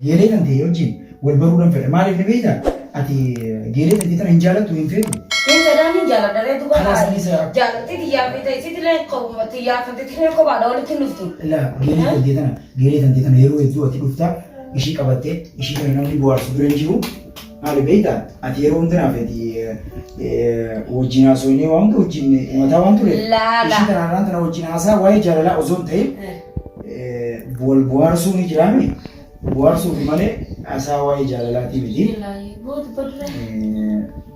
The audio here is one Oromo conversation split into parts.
geeree kan ta'e wajjin wal baruudhaan fedha. Maaliif ni beektaa? Ati geeree kan ta'e hin jaalattu hin feetu. Fedhaan hin jaaladha duuba jaalatti xiyyaafii ta'e sitti xiyyaafate kophaadha walitti hin dhuftu. Geeree kan ta'e yeroo hedduu ati dhuftaa ishii qabattee ishii kana namni bohaarsu bira hin jiru. Maaliif beektaa? Ati yeroo hundumaaf wajjin haasofnee waan hunda wajjin mataa waan ture. Ishii kanarraan tana wajjin haasaa waa'ee jaalalaa osoo hin ta'in wal bohaarsuu ni jiraame. Bohaarsuuf malee haasaa waa'ee jaalalaatii miti.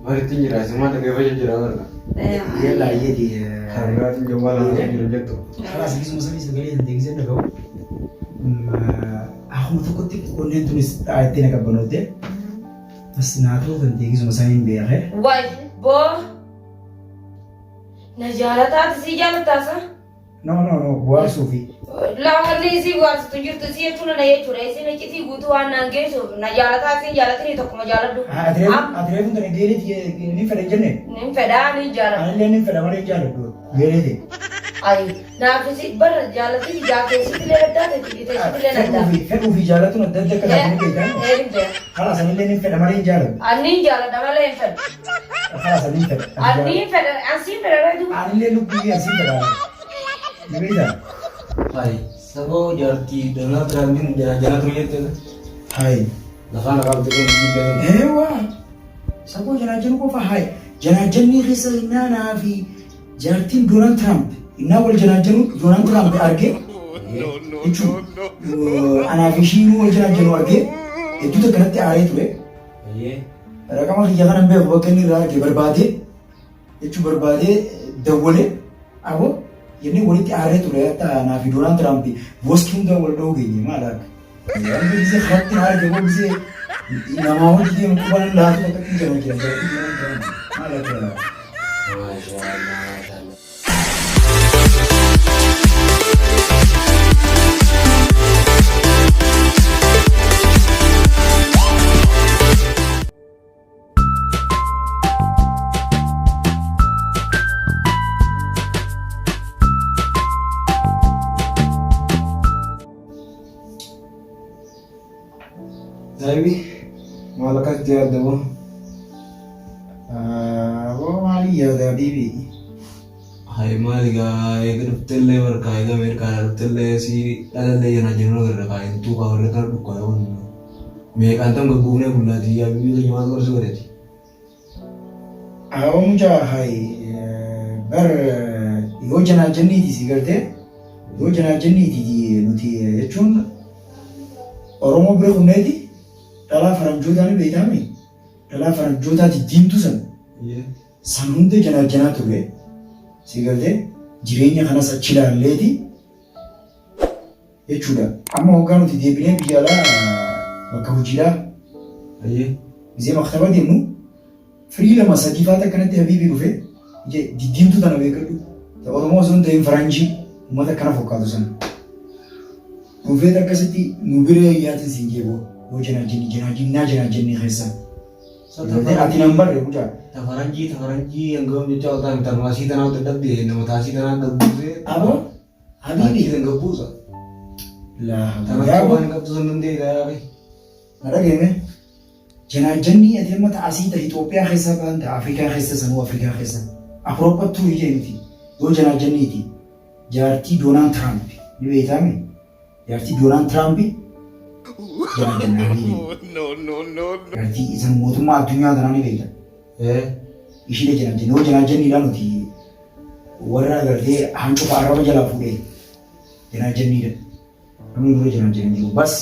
Maritiin jira simaa dhagee fayya jira warra. Yalla yeeti. Hargaatiin jawwaala jiru jettu. Kalaas gisuma samii sagalee hin deegisee dhaga'u. Akkuma tokkotti onneen tunis itti na qabbanootte. As naatoo kan deegisuma samii hin beekne. Waay boo na jaalataati si jaalataasa? No bohaarsuufi. Laawwanni isii bohaarsitu jirtu si jechuun na jechuudha. Isin iccitii guutuu waan naan geessuuf na jaalataa isin jaalatanii tokkuma jaaladhu. Ati reefu tana geeree ni fedha jenne? Ni fedhaa ni jaaladhu. Anillee ni fedha malee jaaladhu geeree ta'e. Ayi naafisi bara jaalati jaafeesitti illee addaa ta'e sitti illee addaa. Fedhuufi jaalatuun adda adda akka taate ni beekaa? Kalaas anillee ni fedha malee jaaladhu. Ani jaalladha malee hin fedhu. Kalaas ani fedha. Ani fedha ansiin fedha reetu. Anillee lubbuu ansiin fedha. Ni beektaa? Hai, saboo jaartii Donald Trumpin jala ture jettee. Hai. Lafaan qabatee kan jibbee. Ewa. Saboo jala jiru qofa hai. Jala jennii keessa naanaa fi jaartiin Donald Trump. Innaa wal jala jiru Donald Trump argee. Anaa fi ishii wal jala jiru argee. Hedduuta kanatti aaree ture. Raqama kiyya kana beeku bakka inni irraa argee barbaadee. Jechuu barbaadee dawwalee. Aboo. Yeni walitti aaree ture hatta naa fi Donald Trump boostii hunda wal dha'uu geenye maal akka. Wanti gisee kanatti arge moo gisee namaa hojii deemu kubaan laatu bakka itti jama jira. Maal akka. Tapi malah kan dia ada boh. Mali ya ada bibi. Hai mali ga egar telle war kaiga mer kana telle si alalle yana jeno gar kai tu ka war ka du ka on. Me kantam ga bune bulla di ya bibi ga jamal gar su gare. Muja hai bar yoo jana janniti si garte. Yoo jana janniti di nuti jechuun Oromoo bira kunneti. Dhalaa faranjootaan beekame dhalaa faranjootaati diimtuu san hundi janaa ture si galtee jireenya kanas achi ilaalleeti jechuudha. Amma hoggaa nuti deebinee biyya alaa bakka hojiidhaa gisee maktaba deemnu firii lama sadii faata akkanatti habiibii dhufe diimtuu tana beekadhu Oromoo osoo hin ta'in faranjii uummata akkana fakkaatu sana dhufeet akkasitti nu bira yaatin siin jeeboo. Wo jana jeni khesa. Ati number ya muda. Tafaranji yang gom itu altan termasih tanah tetap di nama tasi tanah gabuse. Apa? Habibi yang gabuse. Lah. Tanah kawan gabuse nanti dah. Ada game. Jana jeni ati mata asih dari Ethiopia khesa kan, dari Afrika khesa sama Afrika khesa. Eropa tu ini jadi. Wo jana jeni itu. Jarti Donald Trump. Ni betul Jarti Donald Trump. No. Berarti isan mootummaa addunyaa kanaa ni beekta. Ishii jedhamte yoo janaajanniidhaan nuti warra agartee hancufa arraba jalaa fuudhee janaajanniidha. Namni dura janaajanni jiru. Bas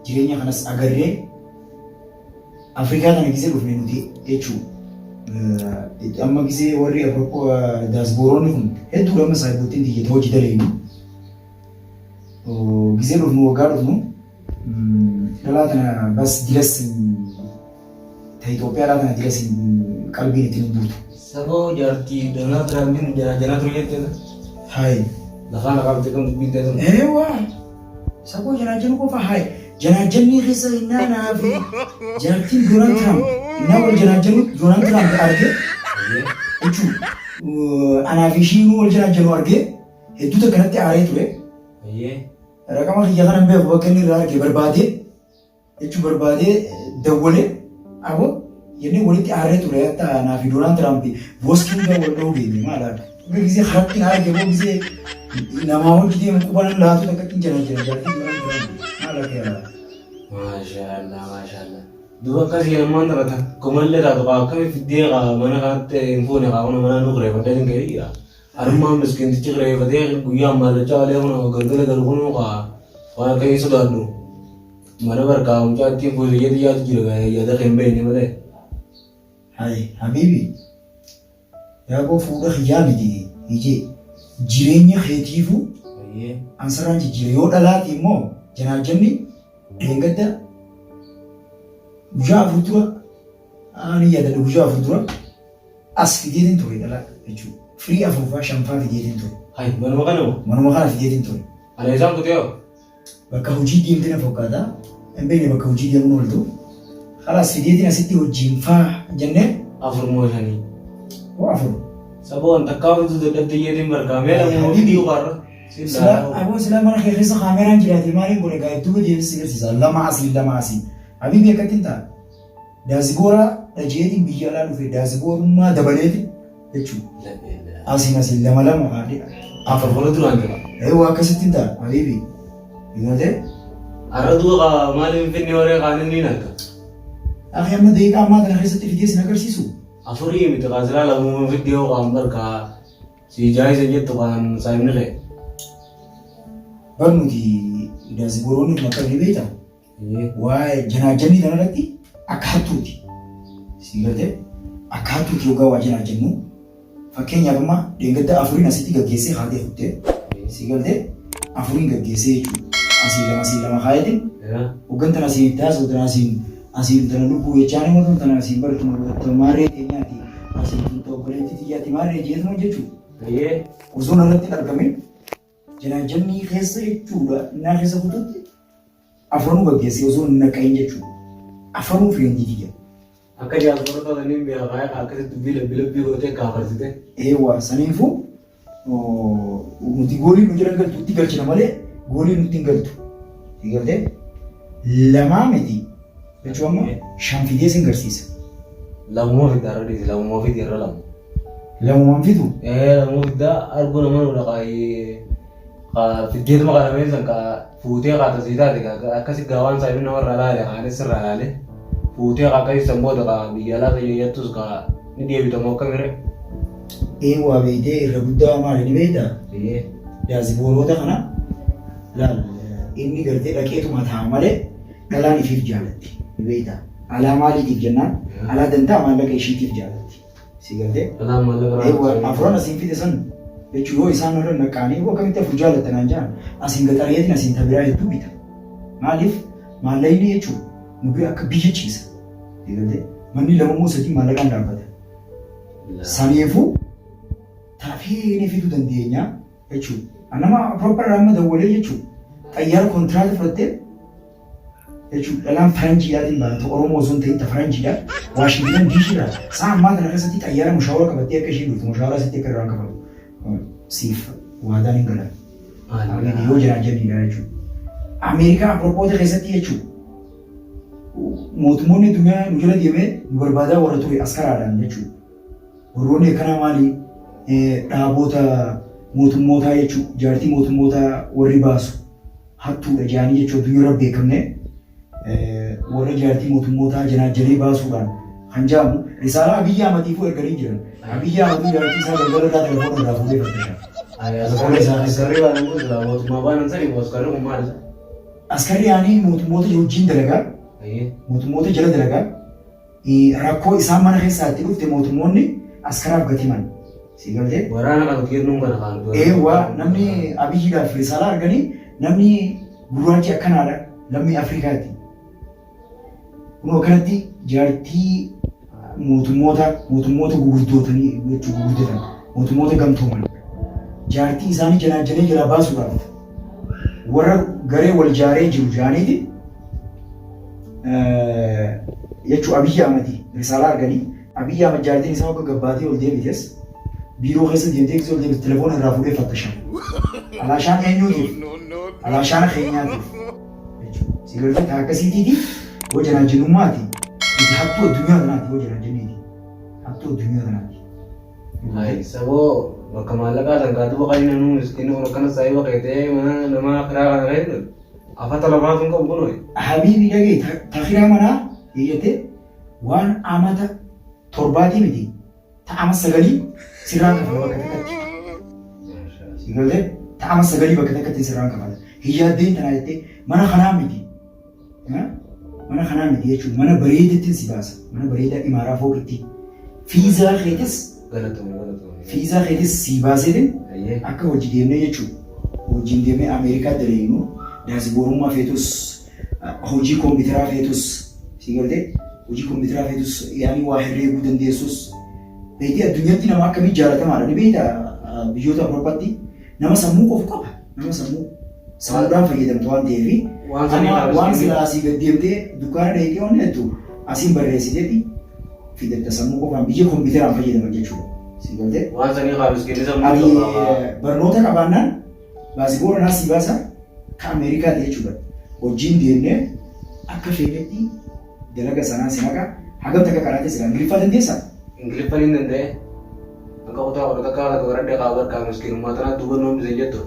jireenya kanas agarree Afrikaa kana gisee dhufne nuti jechuudha. Amma gisee warri daasbooroonni kun hedduu lama saayiboottiin diyyata hojii daleenu. Gisee dhufnu waggaa dhufnu. Dalaatana bas dilas ta Itoophiyaa laatana dilas qalbiin ittiin buutu. Saboo jaartii Donald Trumpin jala ture jettee. Hai. Lafaan qabatee kan dubbitee ture. Ewa. Saboo jala jiru qofa hai. Jala jennii keessa naanaa fi jaartiin Donald Trump. Innaa wal jala jiru Donald Trump argee. Jechuun anaa fi ishii wal jala jiru argee hedduuta kanatti aaree ture. Raqama kiyya kana beeku bakka inni irraa argee barbaadee jechuun barbaadee dawwalee aboo yennee walitti aaree ture hatta naa fi Doonaald Tiraamp booskiin dawwal dha'uu beekne maala gisee harratti haaree gaboo gisee namaa hojjetee mukuban laatu takkatti jira jaartii Doonaald Tiraamp maala keera. Maashaallah. Duba akkasii namaan taphata kumallee taatu akkami fiddee mana kanatti hin fuune qaama mana nu kireeffadee hin gahee harummaan miskiintichi kireeffatee guyyaa maallachaa walee kun galgala galgunu waan akkasii sodaadhu. Mana barkaa mucaa ittiin fuusiyyee xiyyaatu jira yaada kan beekne malee. Hai habibi yaaboo fuudha hiyyaa miti ijee jireenya keetiifu ansaraan jijjiira yoo dhalaati immoo janaajanni deengadda guyyaa afur dura ani yaadadha guyyaa afur dura as fideetiin ture dhala jechuudha. Firii afuuffaa shanfaa fideetiin ture. Hai manuma kana moo? Manuma kana fideetiin ture. Ana isaan kutee hoo? Bakka hojii deemtee na fakkaata. Hin beekne bakka hojii deemuun ooltu. Kalaas fideetiin asitti hojiin faa jennee. Afur moo shanii? Oo afur. Saboo an takkaa fitu dadhabdee yeetiin barkaamee lamoo fidii uqaarra. Sila mana keessa kaameraan jiraate maaliin godhe gaayittuu deemsi agarsiisa lama asii. Habibi akkattiin ta'a. Daasigoora dhajeetiin biyya alaa dhufe daasigoorummaa dabaleeti jechuudha. Asiin lama haadhi. Afur fuula duraan jira. Eewwa akkasittiin ta'a habibi. Dhiyootee. Har'a duuba maaliif finni waree qaanin ni arga? Akhi amma daqiiqaa ammaa kana keessatti fidee sin agarsiisu. Afurii miti qaasilaa lamuuma fiddee qaan barkaa si jaayisa jettu qaan saayimni qee. Barnuti daasigooroonni makka ni beektaa? Waa'ee janaajanni kanarratti akka hattuuti. Si galtee akka hattuuti yookaan waa janaajannu fakkeenyaaf amma deengadda afuriin asitti gaggeessee haatee futtee si galtee afuriin gaggeessee jechuudha. Asii lama kaayatiin hogganta asiin taasisu asiin tana lubbuu jechaan immoo tana asiin baratu maarree keenyaati asiin tokkoleetti xiyyaatti maarree jeetuma jechuudha. Osoo narratti argamin janaajanni keessa jechuudha innaa keessa kutuutti. Afaanuu gaggeessee osoo hin naqayin jechuudha. Afaanuu filantii jira. Akka jaallattoota ta'anii mi'a faaya akkasitti bilabbii gootee kaafarsite. Eewwa saniifuu nuti goolii nu jiran galtu itti galchina malee goolii nutti hin galtu. Galtee lamaa miti jechuun amma shan fidee sin garsiisa. Lamuma fidaa irra dhiisi lamuma fidee irra lamu. Lamumaan fidu? Lamuma fidaa arguu nama nudha qaayee. Fiddeetuma qalamee san fuutee qaatasiisaa ta'e akkasii gaawwan isaa inni namarraa laale haalis irraa laale fuutee akkasii samboota biyya alaa tajaajiltus ni deebitamu akka mire. Eewwaa beektee irra guddaa maali ni beektaa? Daasibooroota kana laal inni gartee dhaqeetuma ta'a malee dhalaan ifiif jaalatti ni beektaa? Alaa maaliitiif jennaan? Alaa dantaa maallaqa ishiitiif jaalatti. Si galtee? Eewwaa afuran asiin fide san jechuun yoo isaan irra naqaanii akkamitti afur jaallattanaan jedhan asiin gaxareetiin asiin tabiraa hedduu bita. Maaliif maallaqni jechuun nu bira akka biyya ciisa. Manni lama moo sadii maallaqaan dhaabbata. Saniifuu taafee fiduu dandeenya jechuudha. Nama proper amma dawwalee jechuudha. Xayyaara kontiraata fudhattee jechuudha. Dhalaan faranjiidhaatiin baata Oromoo osoo hin ta'in faranjiidhaan Waashingitan diishiidhaan sa'a ammaa kana keessatti xayyaara mushaawara qabattee akka isheen dhuftu mushaawara asitti akka irraan qabamu. Siif waadaan hin galan. Yoo janaajanniidha jechuudha. Ameerikaa Apropoote keessatti jechuudha. Mootummoonni addunyaa nu jala deemee nu barbaadaa warra ture askaraadhaan jechuudha. Warroonni akkanaa maali dhaaboota mootummootaa jechuudha. Jaartii mootummootaa warri baasu hattuudha jaanii jechuudha addunyaa irra beekamne warra jaartii mootummootaa janaajanee baasuudhaan kan jaamu risaalaa Abiyyi Ahmadiifuu erganii jiran. Abiyyi Ahmadii jaartii isaa galgala irraa telefoona irraa fuudhee fattasha. Askarri yaanii mootummoota wajjin dalagaa mootummoota jala dalagaa rakkoo isaan mana keessaatti dhufte mootummoonni askaraaf gatiman. Si galtee? Waraana kan kennuun kana kan eewwa namni Abiyyiidhaaf risaalaa arganii namni gurraachi akkanaadha lammii Afrikaatti. Kunoo kanatti jaartii mootummoota gurguddootanii jechuun gurguddatan mootummoota gamtooman jaartii isaanii janaajanee jalaa baasuudhaaf warra garee wal jaaree jiru jaaniiti jechuun Abiyyi Ahmadii risaalaa arganii Abiyyi Ahmad jaartiin isaa akka gabbaatee ol deebites biiroo keessa deemtee ol deebite telefoona irraa fuudhee fattashan. Alaashaan eenyuutiif? Alaashaan keenyaatiif. Si galtee akkasiitiiti Yoo janaajinummaati nuti hattuu addunyaa kanaati yoo janaajinniiti. Hattuu addunyaa kanaati. Hai, saboo bakka maallaqaa sangaatu baqanii namuu miskiina kun akkana saayii baqeetee mana namaa kiraa kana ga'e afata lamaa sun qabu kunoo. Habiibi dhagee takiraa manaa eeyyate waan amata torbaatii miti ta'ama 9 sirraan kafala bakka takkatti. Sigalee ta'ama 9 bakka takkatti sirraan kafala. Hiyyaddeen tanaa jettee mana kanaa miti. Mana kanaa miti jechuun mana bareedaatti si baasa. Mana bareedaa imaaraa fooqitti. Fiizaa keetis fiizaa keetis si baasee akka hojii deemnee jechuudha. Hojiin deemnee Ameerikaa daleenu daasboorummaa feetus hojii kompiitaraa feetus sigalee hojii kompiitaraa feetus yaani waa herreeguu dandeessus beektii addunyaatti nama akkamii jaalatamaadha. Ni beektaa biyyoota Awurooppaatti nama sammuu qofa qaba. Nama sammuudhaan fayyadamtu waan ta'eef waan silaa asii gad deemtee dukkaana dheedhee waan jettu asiin barreessiteeti fidatta sammuu qofaan biyya kompiitaraan fayyadaman jechuudha. Sigalee waan sanii qaabis kennisa muudama. Barnoota qabaannaan baasboora naas si baasa ka Ameerikaati jechuudha. Hojiin deemnee akka fedhetti dalaga sanaa sinaqa hagam takka qaraatee sila Ingiliffaa dandeessaa? Ingiliffaa ni danda'e. Akka kutaa warra takkaa takka baradhee qaawwar kaa miskiinummaa tanaa duuba noon bisan jettu.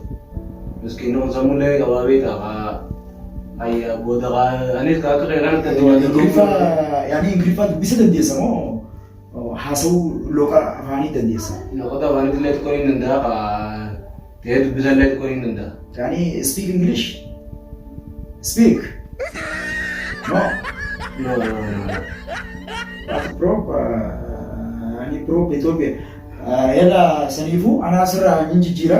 Miskiinuma sammullee qabaabee ta'a. Ayya booda anis akka qeeqaan yaani Ingiliffaa dubbisa dandeessa moo haasawuu loqa afaanii dandeessa? Loqota afaanii illee xiqqoo ni danda'a. Ta'ee dubbisa illee xiqqoo ni danda'a. Yaani speak English? Speak? No. That's proper. Yaani proper Itoophiyaa. Yalla saniifuu anaa asirraa hin jijjiira.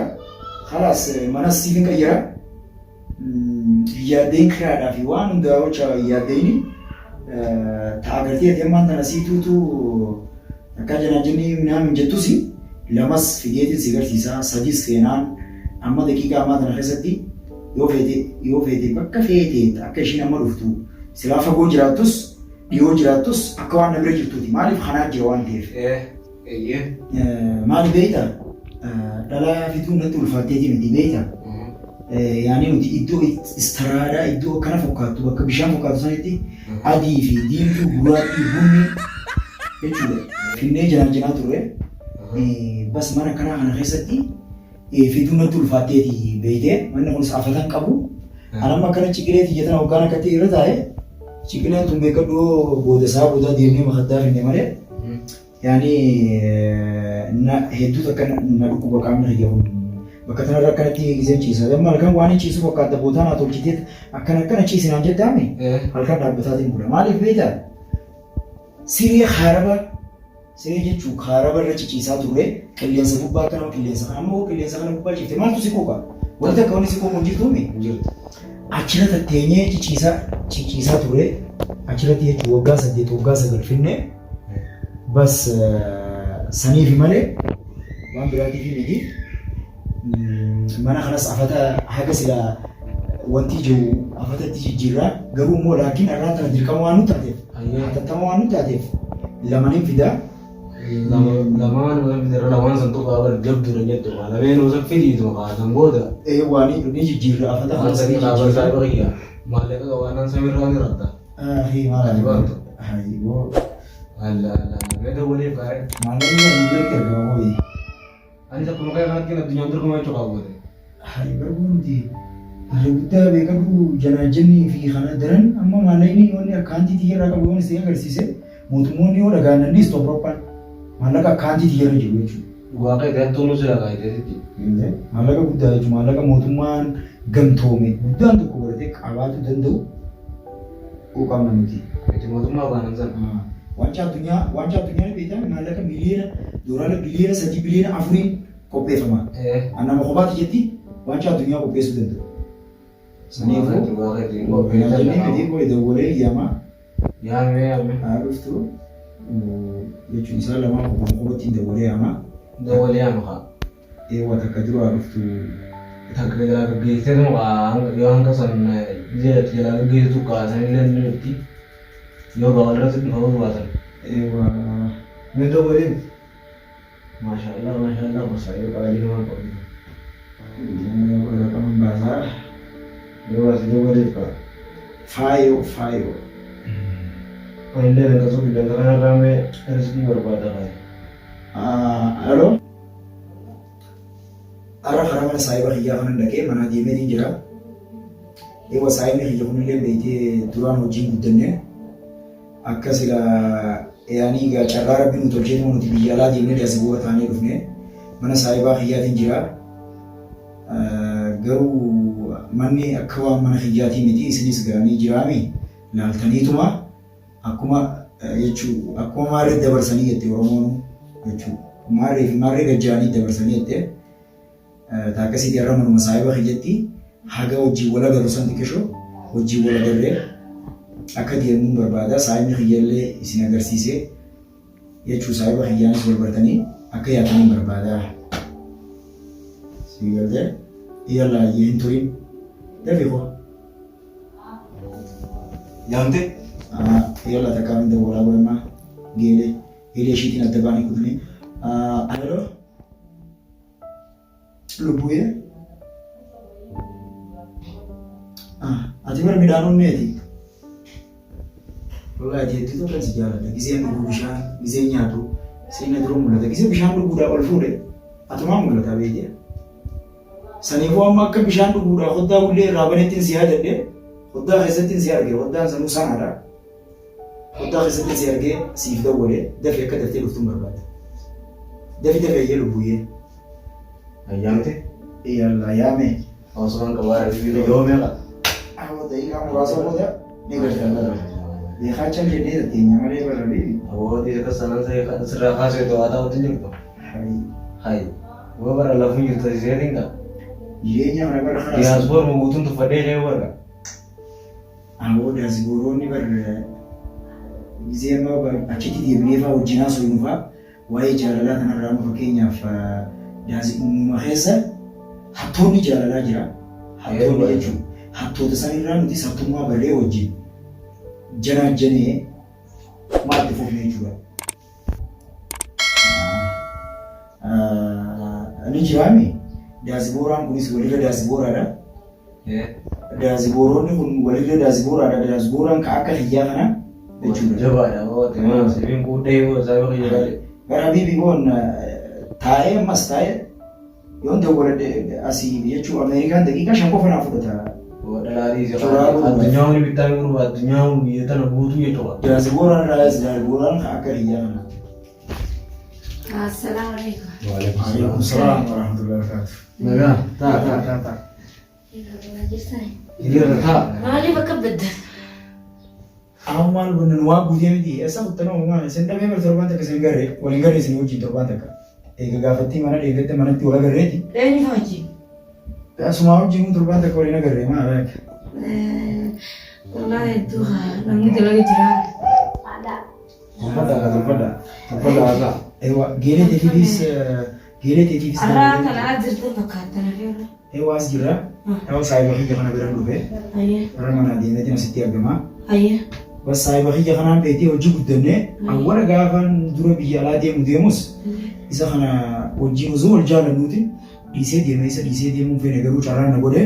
Khalaas mana siifin qayyara. Yaadeen kiraadhaa fi waan hundaa hojii yaadeen ta'agartee deemaan tana siituutu akka janaajinni minaan jettusi lamas fideetiin si garsiisa sadis seenaan amma daqiiqaa ammaa tana keessatti yoo feete bakka feete akka ishiin amma dhuftu silaa fagoo jiraattus dhiyoo jiraattus akka waan na bira jirtuuti maaliif kanaa jira waan ta'eef. Maali beektaa dhalaa fituu natti ulfaatteeti miti beektaa. Yaani nuti iddoo istiraadhaa iddoo akkana fakkaattu bakka bishaan fakkaatu sanitti adii fi diimtuu gurraattii bunni jechuudha. Finnee jiraanjinaa turre bas mana kanaa kana keessatti fituu natti ulfaatteeti beeytee manni kunis afatan qabu. Anamma akkana ciqileeti jetana waggaan akkatti irra taa'e ciqileen tun beekadhoo booda deemnee makaddaa finne malee yaani hedduu takka na dhukkuba qaamni hiyyamu. Bakka kanarra akkanatti giseen ciisa. Amma halkan waan hin ciisu fakkaata bootaan haa tolchitee akkana ciisinaan jedhaame halkan dhaabbataatiin bula. Maaliif beektaa? Siree jechuun kaaraba irra ciciisaa turre qilleensa gubbaa akkana qilleensa kana ammoo qilleensa kana gubbaa ciifte maaltu si qooqa? Wanti akka wanni si qooqa hin jirtuumi? Achirratti teenyee ciciisaa turre achirratti jechuun waggaa 8 waggaa 9 finne bas saniifi malee waan biraatiif miti. Mana kanas afata haga sila wanti jiru afatatti jijjiirraa garuu immoo laakiin irraa tana dirqama waan nu taateef hatattama waan nu taateef lamaniin fidaa. Lamaan santuu qaaba jabduudha jettu lameen osoo fidiitu maqaasan booda. Waan ni jijjiirra afata waan sanii qaaba isaa baay'ee maallaqa qabaannaan samirraa ni ratta. Maallaqni waliif gaariin. Maallaqni argama hooyi. Ani akkuma kana kanatti addunyaan dorgomaa jechuudha qabu. Barbuunti harri guddaa beekamu janaajennii fi kana daran amma maallaqni wanni akkaantii xiyyeerraa qabu waan isin agarsiise mootummoonni yoo dhagaan dandeessu Awurooppaan maallaqa akkaantii xiyyeerra jiru jechuudha. Waaqaa itti hattuun nuti dhagaa itti. Maallaqa guddaa jechuudha maallaqa mootummaan gamtoome guddaan tokko godhatee qabaatu danda'u quuqamna nuti. Mootummaa baanan sana. Wanca addunyaa beektaa maallaqa doolaara biliyoona 3 biliyoona 4 qopheeffama. Nama kophaatti jetti wanca addunyaa qopheessuu danda'u. Saniifuu jennee dawwalee yaamaa. Yaamee. Haa dhuftu jechuun isaa lamaan qophaatti dawwalee yaamaa. Dawwalee yaamaa. Waan akka jiru haa dhuftu. Takka jalaa gaggeessee yoo hanga san jalaa gaggeessitu kaasan illee nuti. Yoo gaawwarra sitti fa'uu baatan. Mee dawwalee. Maashaallah masaayii qaaliin waan qabu. Raqaman baasaa. Yoo as dawwalee qaba. Faayo. Illee akkasuma bilbilaa kanarraa mee riskii barbaada kan. Aloo. Arra karaa mana saayiba hiyyaa kanan dhaqee mana deemeetiin jira. Eewa saayibni hiyya kunillee beeytee duraan hojiin guddannee akka sila yaanii gaa carraa rabbi nu tolchee nuti biyya alaa deemnee diyaasboora taanee dhufne mana saayibaa hiyyaatiin jira. Garuu manni akka waan mana hiyyaatii miti isinis ga'anii jiraami laaltaniituma akkuma jechuu akkuma maarree dabarsanii jette Oromoon jechuu maarree gajjaanii dabarsanii jette taakasiitii irra manuma saayiba hiyyatti haga hojii wala galu san xiqqishoo hojii wala garree akka deemuun barbaada saayibni hiyyaallee isin agarsiisee jechuu saayiba hiyyaanis wal bartanii akka yaataniin barbaada. Sigalde yalla yin turin dafi ko Yaamte? Yalla takam da wala ma gele shitin adabani kudni allo lubuye ati bar midanu neti wallahi jetti to kan sijala da gize ndu bishan gize nyaatu sine drum mulata gize bishan ndu buda ol fude atuma mulata beje Saniifuu amma akka bishaan dhuguudhaaf hoddaa bullee irraa baneettiin si yaadadhe hoddaa keessattiin si arge hoddaan sanuu sanaadha. Hoddaa keessattiin si arge siif dawwalee dafee akka daftee dhuftuun barbaada. Dafi dafee lubbuyyee. Ayyaamte? Yalla yaame. Osoo qabaara biyya yoo meeqa? Awwa daqiiqaa muraasa booda ni gargaara. Beekaa jennee tatteenya malee barraabee. Awooti akka sanan sirraa kaasee to'ataa wajjin jirtu. Hayi. Waa bara lafuu jirtu isheetiin qaba. Jireenya mana bara karaa diyaaspoor muguutuun tuffadhee kee warra. Awwa diyaaspooroonni bara gizee amma achitti deemnee fa'aa wajjinaa soonu fa'aa waa'ee jaalalaa kanarraa amma fakkeenyaaf diyaaspooruma keessa hattoonni jaalalaa jira. Hattoonni jechuun hattoota sanirraa nuti sattummaa barree wajjin janaajjanee maatti fufnee jechuudha. Ni jiraami. Diyaaspooraan kunis walirra diyaaspooraadha. Diyaaspooroonni kun walirra diyaaspooraadha. Diyaaspooraan ka akka hiyyaa kana jechuudha. Jabaadha. Waan sibiin kuudhee yoo isaa yoo hiyyaa. Gara biibiiwwan taa'ee ammas taa'ee yoon dawwaladhe asii jechuun Ameerikaan daqiiqaa shan qofa naa fudhata. Dhalaatii addunyaa hundi bittaa gurguruu addunyaa hundi biyya tana guutuu jechuudha. Diyaaspooraan irraa diyaaspooraan ka akka hiyyaa kana. Assalamualaikum. Waalaikumsalam warahmatullahi wabarakatuh. Nagaa taa. Hiriira taa. Maaliif akka beddan? Ammal bunun waa guutee miti eessa kuttana uumaa isin dhabee bar torbaan takka isin garree waliin garree isin wajjin torbaan takka. Eega gaafattii mana deeggatte manatti wal agarreeti. Eenyu wajjin? Asumaa wajjin torbaan takka waliin agarree maa beek. Wallahi hedduu namni dalaga jira. Tuffadha. Ewa geelee teetiifis Arraa kanaa jirtu fakkaatan hiriira. ewa as jira. Ewa saayiba hiyya kana biraan dhufe. Ayyee. Warra mana deemeetiin asitti argama. Ayyee. Bas saayiba hiyya kanaan beektii hojii guddannee awwala gaafaan dura biyya alaa deemus isa kana wajjin osoo wal jaalannuuti dhiisee deemuun feene garuu carraan na godhe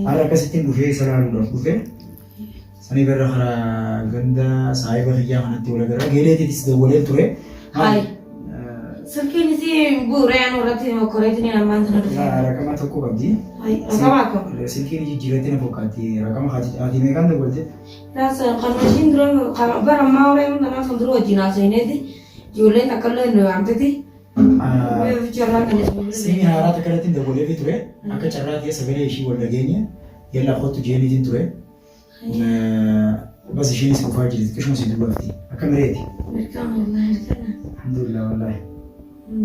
har'a akkasittiin dhufee isa laaluudhaaf dhufe. Sanii gara karaa ganda saayiba hiyyaa kanatti wal agarra. Geelee teetis dawwalee ture. Hai. Sirkiin isii bu'uuraan irratti mokoreetiin namaan sana dhufe. Rakama tokko qabdi. Rakama akkam? Silkiin jijjiirratti na fakkaatti. Rakama haati meeqaan dabalte? Laasa kan mashiin dura bara ammaa horee hundanaa kan dura wajjin haasa'ineti ijoolleen akka illee nu waamteti. Carraa kan Sini haaraa takka irratti dabalee ture. Akka carraa ta'e sagalee ishii wal dhageenya. Yalla kottu jeeniitiin ture. Bas isheenis dhufaa jirti. Qishuma si dubbafti. Akka mireeti. Alhamdulillah wallahi.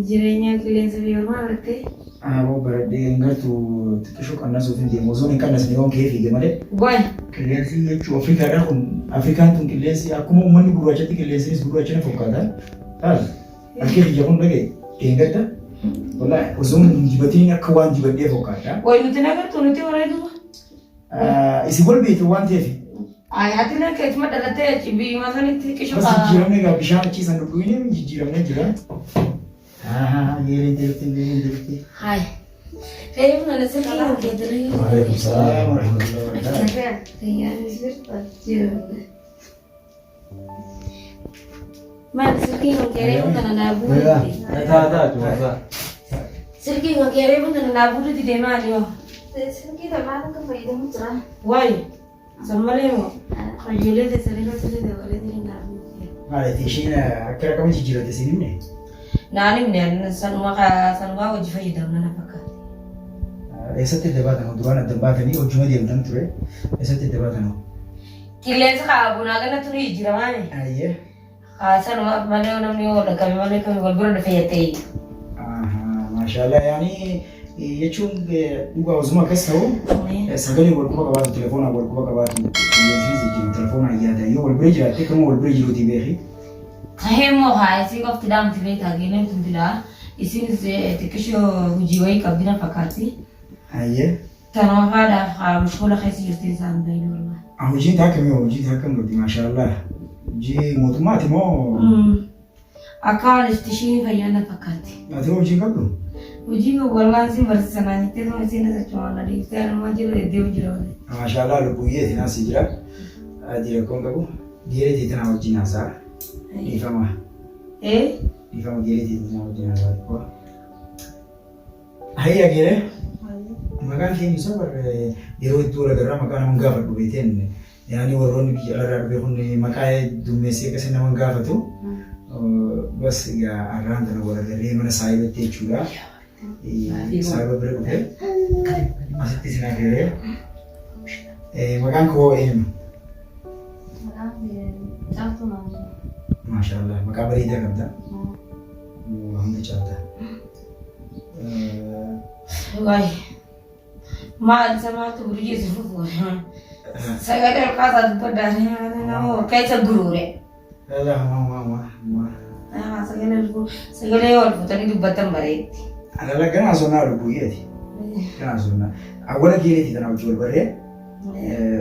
Jireenya qilleensa fi hormaa irratti. Aboo baradhee gartu xiqqishoo qannasuuf hin deemu. Osoo hin qannasne waan ka'ee fiige malee. Waay. Qilleensi jechuun Afrikaadha kun Afrikaan tun qilleensi akkuma uummanni gurraachatti qilleensinis gurraachina fakkaata. Taal akka biyya kun dhagee deengadda. Wallahi osoo hin dibatiin akka waan dibadhee fakkaata. Wayi nuti nagartu nuti wareedu. Isi wal beektu waan ta'eef. Ati na keessuma dhalattee biyya sanitti qishoo Bas jijjiiramne egaa bishaan achiisan dhuguu jijjiiramne jira. Geeleen deebitee. Hai. Reefu na nasa kii waan keedalee. Waalaikumsalam warahmatullahi wabarakatuh. Tayyaa ni sirta jiru. Maal sirkii kan keeree kun kana naa buuti. Taa. Sirkii kan keeree kun kana naa buuti deemaa jiru. Sirkii tanaa akka fayyadamu jira. Waayi sammalee moo ijoollee teessanii irratti dabalee naa buuti. Maaliif ishiin akka rakkamu jijjiirratti isin himne? Naan himne sanumaa hojii fayyadamna na fakkaata. Eessatti adda baatan duraan adda baatanii hojii deemtan ture eessatti adda baatan? Qilleensa kaabunaa kanatti nu jijjiiramaani. Ayyee. Sanuma malee namni wal qabee malee kan wal bira fayyadee. Maashaallah yaani jechuun dhugaa osuma akkas ta'u sagalee wal quba qabaatu telefoonaa wal quba qabaatu qilleensi jiru telefoonaa yaada yoo wal bira jiraatte kan wal bira jiruuti beeki. Kahemmoo haa isin qofti daamti beektaa geeleen tuntidha. Isin xiqqishoo hojii wayii qabdina fakkaatti. Ayyee. Tanuma faadhaaf mushkula keessa jirti isaan baay'ee normaal. Hojiin taakkamii hojiin taakkamu qabdi maashaallah. Hojii mootummaati moo? Akka ishii fayyana fakkaatti. Ati hojii qabdu? Hojii walwaan si barsiisanaa jettee nama isin socho'aan adeemsee nama jiru deemu jira. Maashaallah lubbuyyee isin asii jira. Ati rakkoon qabu. Geeree teetanaa wajjin haasa'a. Dhiifama. Dhiifama geeree teetanaa wajjin haasa'a. Hayya geeree. Maqaan keenya isa yeroo itti wal agarraa maqaa nama gaafadhu beekteen yaani warroonni biyya alaarraa dhufe kun maqaa dummeessee akkasii nama gaafatu bas egaa arraan tana wal agarree mana saayibatti jechuudha. Saayiba bira dhufe asitti isin agarree maqaan koo eenyu? Maashaallah maqaa bareedaa qabda. Hunda caalta. Waay. Maal samaatu gurguruu jiru. Sagalee akkaataa dubbaadhaan nama keessa guruure. Sagalee wal fuutanii dubbatan bareetti. Alala ganaa sonnaa lubbuuyyeeti. Ganaa sonnaa. Awwala geeleeti tanaa hojii wal barree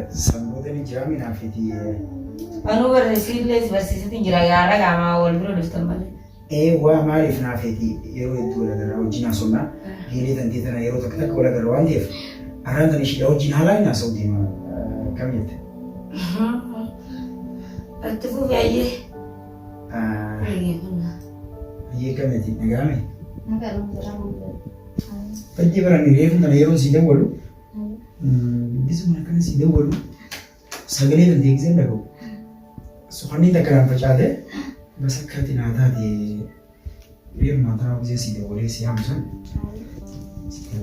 sangoota ni jira minaafiti. Anuu barreessillee barsiisatti jira yaada qaamaa wal bira dhuftan malee. Waa maaliif naafeeti yeroo hedduu wal agarraa hojiin haasofnaa geelee tantii tana yeroo takka takka wal agarra waan ta'eef arraan tana ishee hojiin haalaa hin haasa'u deema kam jette? Itti fufi ayyee. Ayyee kamitti nagaame? Fajjii barani reefu tana yeroo si dawwalu bilisuma akkana si dawwalu sagalee tantee giseen dhaga'u. Sohanni takkaraan facaate bas akkati naa taate reefu maataa gisee si dawwalee si haamsan.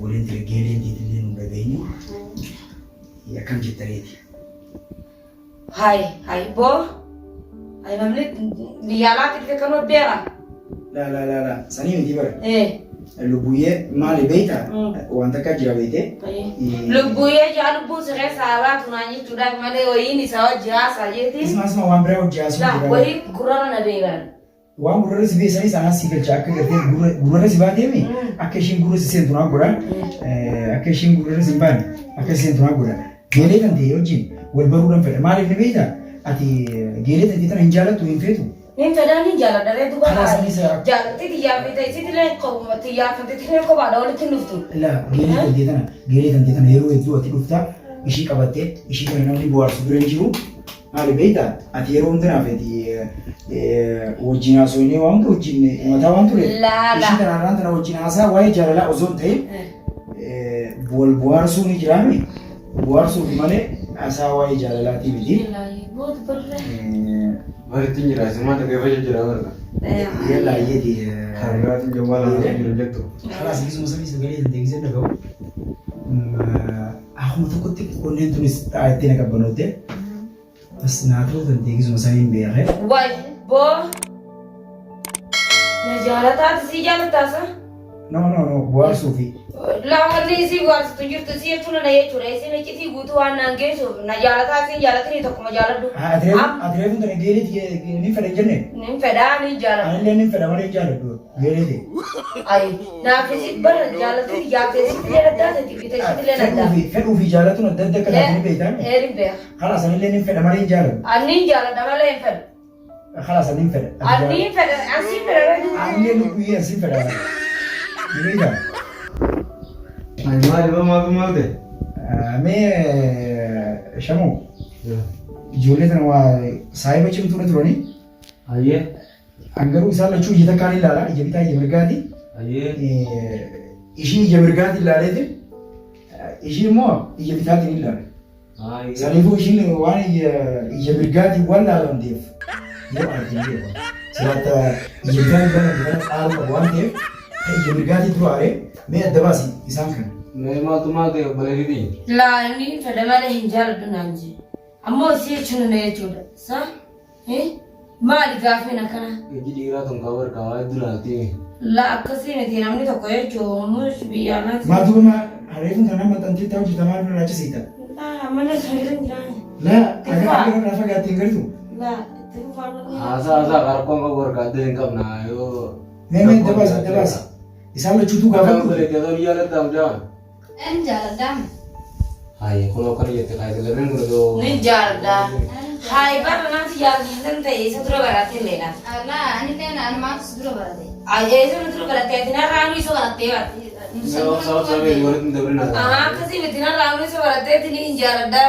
Waleen tira geeleen diitillee nu dhagayni akkam jettareeti. Hai boo namni biyya alaatti dhufe kan beeka. La sanii miti bara. Lubbuyyee maali beektaa? Wanta akka jira beektee? Lubbuyyee jaa lubbuun siree saabaa tunaan jechuudhaaf malee wayiin isaa hojii haasaa jeetii. Isuma waan biraa hojii haasuu. Wayii gurrara na beekan. Waan gurrarra si beeksanii sanaan si galcha akka gartee gurrarra si baateemi akka ishiin gurra si seentu naa godha akka ishiin gurrarra si baane akka seentu naa godha. Geelee kan ta'e wajjin wal baruudhaan fedha maaliif ni beektaa? Ati geelee kan ta'e tana hin jaalattu hin feetu. Hin fedhaan hin jaaladha reetu baala. Jaalatti xiyyaafate isitillee xiyyaafate kophaadha walitti dhuftu. Geelee kan ta'e tana yeroo hedduu ati dhuftaa ishii qabattee ishii kana namni bohaarsu bira hin jiru. Maali beektaa? Ati yeroo hundunaaf wajjin haasofnee waan hunda wajjin mataa waan ture. Ishii kanarraan tana wajjin haasaa waa'ee jaalalaa osoo hin ta'in wal bohaarsuu ni jiraame. Bohaarsuuf malee haasaa waa'ee jaalalaatii miti. Maritiin jira simaa ta'ee fayyadu jira barra. Yalla ayyeeti. Hargaatiin jawwaala jiru jettu. Kalaas gisuma samii sagalee hin deegisee dhaga'u. Akkuma tokkotti onneen tunis itti na qabbanootte. Bas naatoo kan deegisuma samii hin beekne. Waay boo na jaalataati si jaalataasa? No bohaarsuufi. Laawwanni isii bohaarsitu jirtu si jechuun na jechuudha. Isin iccitii guutuu waan naan geessuuf na jaalataa isin jaalatanii tokkuma jaaladhu. Ati reefu tana geeleeti ni fedha jenne? Ni fedhaa ni jaaladhu. Anillee ni fedha malee jaaladhu geeleeti. Ayi naafisi bara jaalatu yaafeesitti addaa ta'e bitasitti addaa. Fedhuufi jaalatuun adda adda akka taate ni beektaa? Ni beeka. Kalaas anillee ni fedha malee jaaladhu. Ani jaaladha malee hin fedhu. Kalaas ani fedha. Ani fedha asi fedha. Anillee lubbuyyee asi fedha. Ni Maali maal ta'e? Mee shamoo ijoollee tana waa saayiba cimtuudha turanii? Ayyee. Anggaru isaan lachuu ija takkaan ilaala. Ija bitaa ija mirgaati. Ishii ija mirgaati ilaaleeti. Ishii immoo ija bitaatiin ilaala. Saniifuu ishiin waan ija mirgaati waan laalamteef yoo arginu silaata ija bitaatiin ilaalan dhaalu qabu waan ta'eef ija mirgaati duraare mee adda baasi isaan kana. Mee maaltu ta'e bareedii? Laa inni fedha malee hin jaalladhu naan jee. Ammoo isii jechuun na jechuudha. Saa? Maali gaaffiin akkana? Iji dhiiraa tun kaawwar kaawwaa duraati. Laa akkasii miti namni tokko jechuun muus biyya alaati. Maatuu ma hareefuun kana maxxantee ta'u jirta maal bira laachisiita? Laa mana samiirra hin jiraan. Laa akka irraa fagaattee hin gartuu? Laa itti fufaan. Haasaa qarqoon qabu warqaaddee hin qabna yoo. Mee dabaasa. Isaan lachuutu gaafatu. Bareeddee jaallatam jaan. En jaaladam. Hai kalau kan ya terkait dengan itu. Ni jaalladha. Hai bara nanti jaalladhan ta'e isa dura barattee leela. Laa ani ta'e naan maatu dura barate. Isa dura barattee tina raamii isa barattee baratte. Sama yang itu benar. Akkasii miti na raamii isa barattee tini hin jaalladha.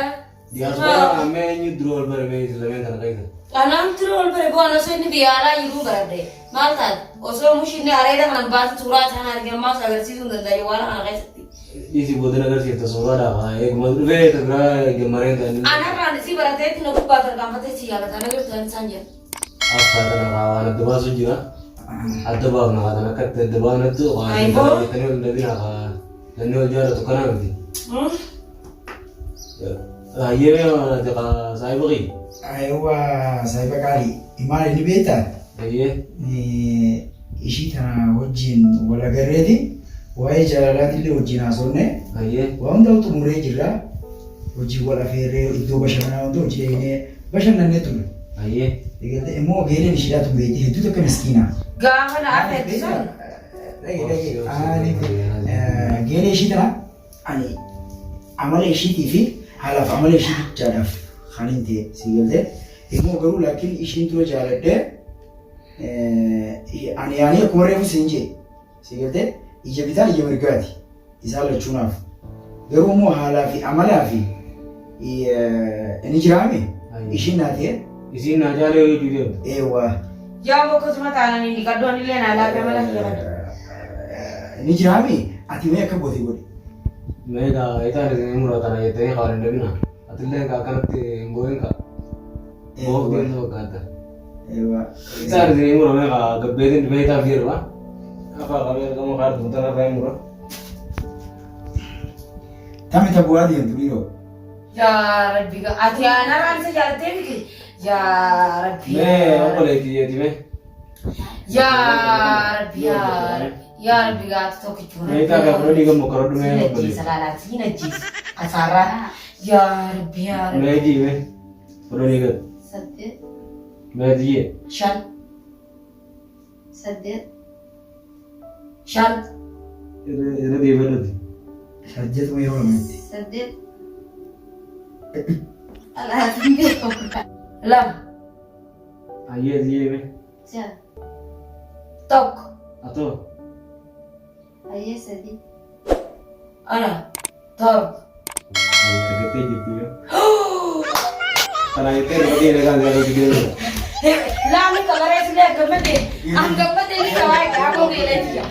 Diaspora ame ini dua berbeda Islamnya kan kayak. Anam dura ol bare bu'aan osoo inni biyya alaa jiruu baradde. Maal taate osoo mushinni areeda kanan baatu suuraa isaan arginu maas agarsiisuu hin danda'e waan kana keessatti. Isi buat negara sih itu semua dah. Kemudian terus kemarin kan. Anak kan si baratnya itu nak buat tergambar sih ya, karena itu dan saja. Apa tanah rawan itu basu juga. Ada bawah nak tanah kat ada bawah itu. Itu kan udah dia nak. Dan dia jual tu kan nanti. Iya jika saya beri. Aywa saya bakali. Iman ini beta. Iya. Ishi tanah wajin wala garedi. Wae jalalat illee wajjin haasofne waan hundaa xumuree jirra. Hojii wal afeerree iddoo bashannanaa hunda hojii eegnee bashannannee turre. Eegalte immoo geereen ishiidhaatu beekti hedduutu akka miskiinaa. Gaafa na affeetti sun. Geeree ishii tana ani amala ishiitii fi haalaaf amala ishii bichaadhaaf kan hin ta'e si galte. Immoo garuu laakiin ishiin tura jaaladhee ani yaanii akkuma reefu siin jee si galte. Ija bitaa ija mirgaati isaan lachuunaaf garuu immoo haalaa fi amalaa fi inni jiraame ishiin naatee isiin naa jaalee hojii deemu. Eewwa. Yaa bokkosuma taanaan inni qaddoon illee naa laafee mala jedhama. Inni jiraame ati mee akka goote godhe. Meeqa itaan isin murataan jettanii haalaan dabina. Atillee akkanatti hin boo'in ka. Boo'uuf deemtu fakkaata. Eewwa. Itaan isin mura meeqa gabbeetiin dhibee itaaf jirra. Apa kalian kamu harus bentar apa yang murah? Kami tak buat yang tuh Ya Rabbi, ati anak kan sejalan ni. Ya Rabbi. Apa lagi ya di Ya Rabbi, ya Rabbi kat tu kecuma. Mereka agak perlu digemukar dulu ya. Najis, salah sih najis. Asara. Ya Rabbi, ya Rabbi. Lagi perlu digemuk. Saddet. Lagi. Shan. Saddet. Shan. Itu dia betul. Saja tuh yang orang itu. Saddet. Alah, tinggal kau. Lam. Iya dia Ja. Tok. Atau? Ayah sedih. Ana. Tok. Ayah kete gitu ya. Karena itu dia dengan dia video. Lam ni kamera sudah gambar deh. Ang gambar deh ni kawai kamu ni lagi.